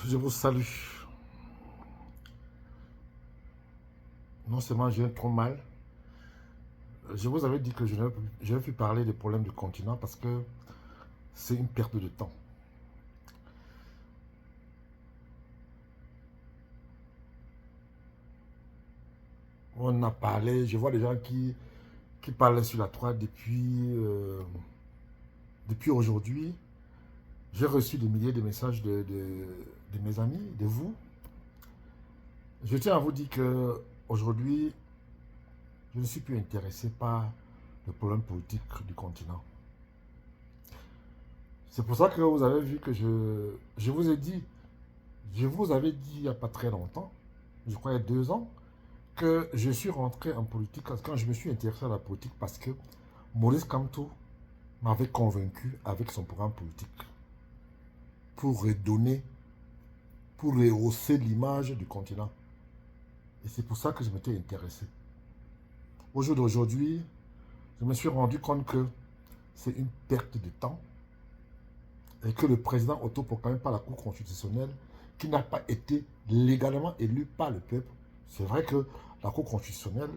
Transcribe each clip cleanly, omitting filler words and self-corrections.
Je vous salue. Non seulement je viens trop mal, je vous avais dit que je ne vais plus parler des problèmes du continent parce que c'est une perte de temps. On a parlé, je vois des gens qui parlent sur la toile depuis aujourd'hui. J'ai reçu des milliers de messages de mes amis, de vous. Je tiens à vous dire que aujourd'hui, je ne suis plus intéressé par le problème politique du continent. C'est pour ça que vous avez vu que je vous ai dit, je vous avais dit il n'y a pas très longtemps, je crois il y a 2 ans, que je suis rentré en politique quand je me suis intéressé à la politique parce que Maurice Kamto m'avait convaincu avec son programme politique pour redonner, pour rehausser l'image du continent. Et c'est pour ça que je m'étais intéressé. Au jour d'aujourd'hui, je me suis rendu compte que c'est une perte de temps et que le président autoproclamé par la Cour constitutionnelle, qui n'a pas été légalement élu par le peuple, c'est vrai que la Cour constitutionnelle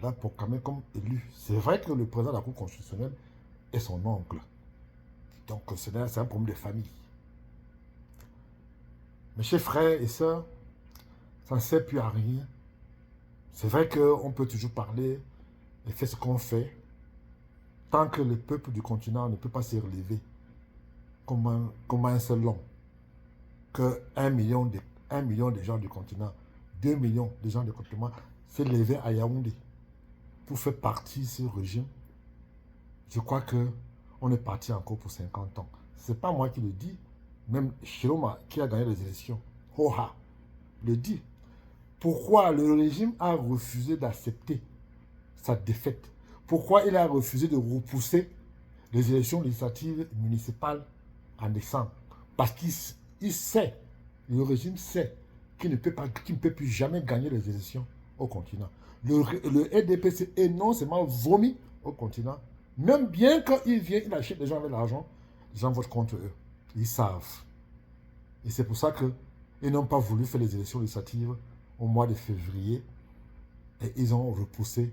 l'a proclamé comme élu. C'est vrai que le président de la Cour constitutionnelle est son oncle. Donc c'est un problème de famille. Mes chers frères et sœurs, ça ne sert plus à rien. C'est vrai qu'on peut toujours parler et faire ce qu'on fait, tant que le peuple du continent ne peut pas se relever comme un seul homme, que 1 million de gens du continent, 2 millions de gens du continent s'est levé à Yaoundé pour faire partie de ce régime, je crois qu'on est parti encore pour 50 ans. Ce n'est pas moi qui le dis, même Chiroma qui a gagné les élections, Hoha, le dit. Pourquoi le régime a refusé d'accepter sa défaite? Pourquoi il a refusé de repousser les élections législatives municipales en décembre? Parce qu'il sait, le régime sait qu'il ne peut plus jamais gagner les élections au continent. Le RDPC est non seulement vomi au continent, même bien quand il vient, il achète des gens avec l'argent, les gens votent contre eux. Ils savent. Et c'est pour ça qu'ils n'ont pas voulu faire les élections législatives au mois de février et ils ont repoussé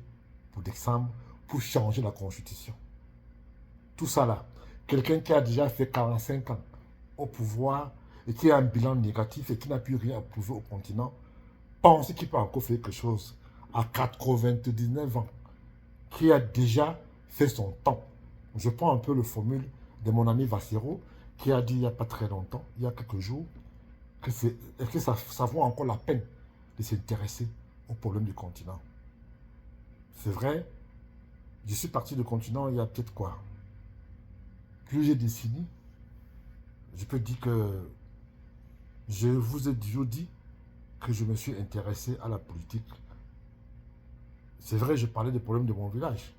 pour décembre pour changer la constitution. Tout ça là, quelqu'un qui a déjà fait 45 ans au pouvoir et qui a un bilan négatif et qui n'a plus rien à prouver au continent, pense qu'il peut encore faire quelque chose à 99 ans, qui a déjà fait son temps. Je prends un peu le formule de mon ami Vassero, qui a dit il n'y a pas très longtemps, il y a quelques jours, que ça vaut encore la peine de s'intéresser aux problèmes du continent. C'est vrai, je suis parti du continent il y a peut-être quoi, plusieurs décennies. Je peux dire que je vous ai toujours dit que je me suis intéressé à la politique. C'est vrai, je parlais des problèmes de mon village.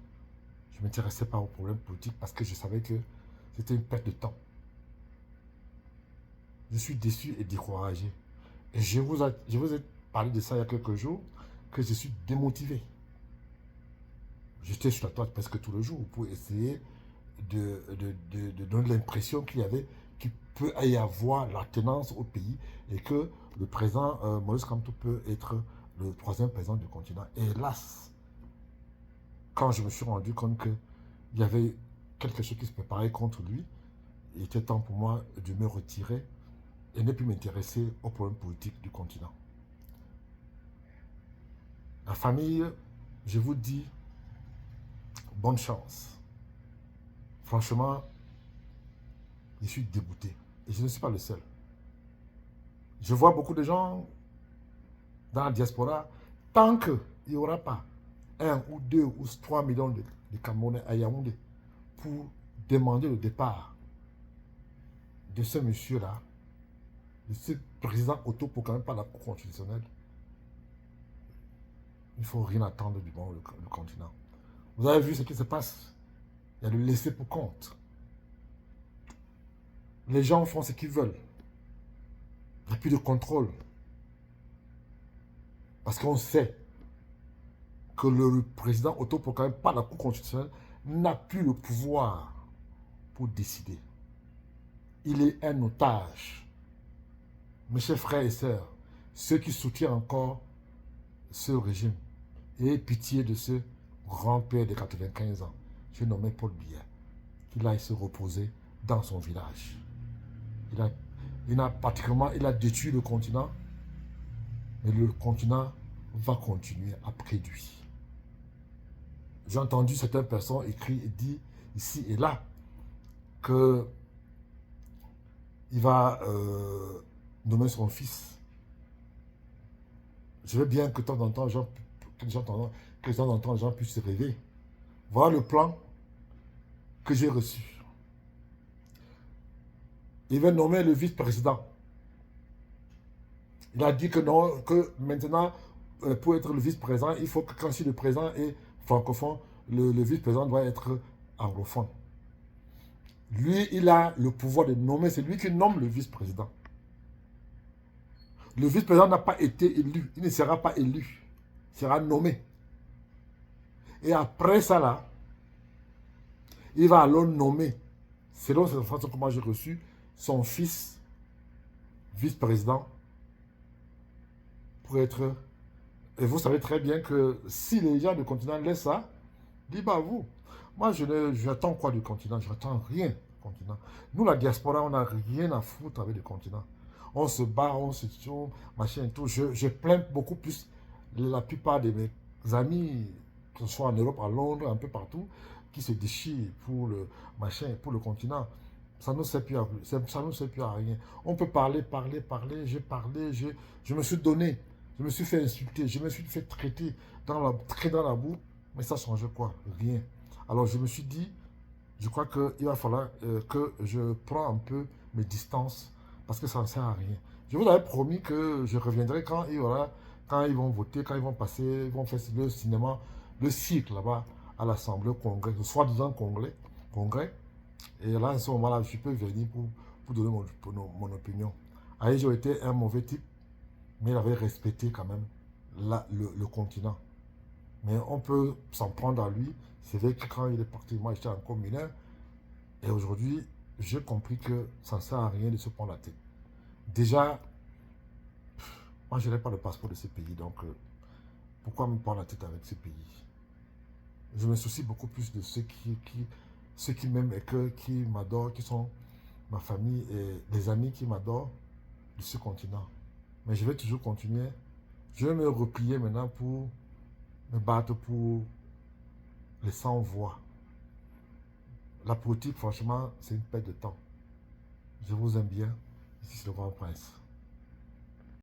Je ne m'intéressais pas aux problèmes politiques parce que je savais que c'était une perte de temps. Je suis déçu et découragé. Et je vous ai parlé de ça il y a quelques jours, que je suis démotivé. J'étais sur la toile presque tous les jours pour essayer de donner l'impression qu'il peut y avoir la tenance au pays et que le président Maurice Kamto peut être le troisième président du continent. Et hélas, quand je me suis rendu compte qu'il y avait quelque chose qui se préparait contre lui, il était temps pour moi de me retirer et ne plus m'intéresser aux problèmes politiques du continent. La famille, je vous dis, bonne chance. Franchement, je suis dégoûté. Et je ne suis pas le seul. Je vois beaucoup de gens dans la diaspora, tant qu'il n'y aura pas 1 ou 2 ou 3 millions de Camerounais à Yaoundé pour demander le départ de ce monsieur-là, de ce président autoproclamé par la Cour constitutionnelle, il ne faut rien attendre du bon le continent. Vous avez vu ce qui se passe? Il y a le laisser pour compte. Les gens font ce qu'ils veulent. Il n'y a plus de contrôle. Parce qu'on sait que le président autoproclamé par la Cour constitutionnelle n'a plus le pouvoir pour décider. Il est un otage. mes chers frères et sœurs, ceux qui soutiennent encore ce régime, ayez pitié de ce grand-père de 95 ans, je nommé Paul Biya, qu'il aille se reposer dans son village. Il a détruit le continent, mais le continent va continuer après lui. J'ai entendu certaines personnes écrire et dire ici et là que il va nommer son fils. Je veux bien que de temps en temps, les gens puissent se rêver. Voilà le plan que j'ai reçu. Il va nommer le vice-président. Il a dit que non, que maintenant, pour être le vice-président, il faut que quand si le président est francophone, le vice-président doit être anglophone. Lui, il a le pouvoir de nommer, c'est lui qui nomme le vice-président. Le vice-président n'a pas été élu, il ne sera pas élu, il sera nommé. Et après ça, là, il va alors nommer, selon cette façon que moi j'ai reçu, son fils vice-président pour être... Et vous savez très bien que si les gens du continent laissent ça, dis bah vous, moi j'attends quoi du continent? Je n'attends rien du continent. Nous, la diaspora, on n'a rien à foutre avec le continent. On se bat, on se tue, machin et tout. Je plains beaucoup plus la plupart de mes amis, que ce soit en Europe, à Londres, un peu partout, qui se déchirent pour le machin, pour le continent. Ça ne sert plus à rien. On peut parler, j'ai parlé, je me suis donné, je me suis fait insulter, je me suis fait traiter dans la boue, mais ça change quoi? Rien. Alors je me suis dit, je crois qu'il va falloir que je prends un peu mes distances parce que ça ne sert à rien. Je vous avais promis que je reviendrai quand ils vont voter, quand ils vont passer, ils vont faire le cinéma, le cycle là-bas à l'Assemblée, au Congrès, le soi-disant congrès. Et là, à ce moment-là, je peux venir pour donner mon opinion. Allez, j'ai été un mauvais type, mais il avait respecté quand même le continent. Mais on peut s'en prendre à lui. C'est vrai que quand il est parti, moi j'étais encore mineur. Et aujourd'hui, j'ai compris que ça ne sert à rien de se prendre la tête. Déjà, moi je n'ai pas le passeport de ce pays, donc pourquoi me prendre la tête avec ce pays? Je me soucie beaucoup plus de ceux qui m'aiment et qui m'adorent, qui sont ma famille et les amis qui m'adorent de ce continent. Mais je vais toujours continuer. Je vais me replier maintenant pour me battre pour les sans-voix. La politique, franchement, c'est une perte de temps. Je vous aime bien. Ici, c'est le Grand Prince.